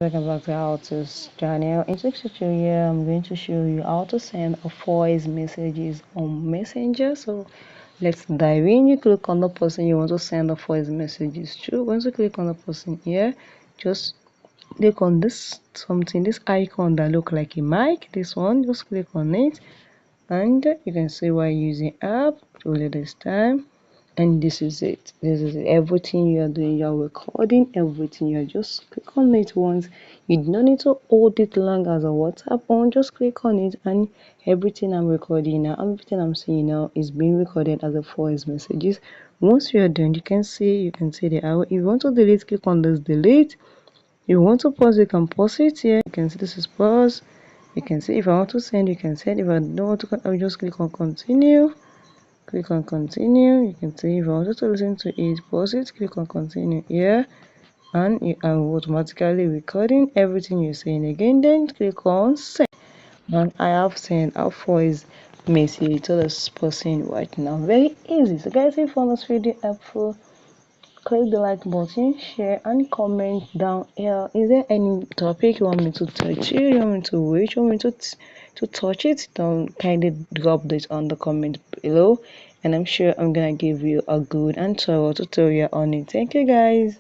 Welcome back to How To's channel. In this tutorial, I'm going to show you how to send a voice messages on Messenger. So let's dive in. You click on the person you want to send the voice messages to. Once you click on the person here, just click on this icon that look like a mic. This one, just click on it, and you can see we're using app only this time. And this is it. Everything you are doing, you're recording everything. You're just click on it once. You do not need to hold it long as a WhatsApp on. Just click on it, and everything I'm recording now, everything I'm saying now is being recorded as a voice messages. Once you are done, you can see the arrow. If you want to delete, click on this delete. If you want to pause, you can pause it here. You can see this is pause. You can see if I want to send, you can send. If I don't want to, I'll just click on continue. Click on continue. You can see if I wanted to listen to it, pause it, click on continue here, and you are automatically recording everything you're saying again. Then click on send, and I have sent a voice message to this person right now. Very easy. So guys, if you found this video helpful, click the like button, share, and comment down here. Is there any topic you want me to touch? You want me to reach? You want me to touch it? Don't kindly drop this on the comment below, and I'm sure I'm gonna give you a good and thorough tutorial on it. Thank you guys.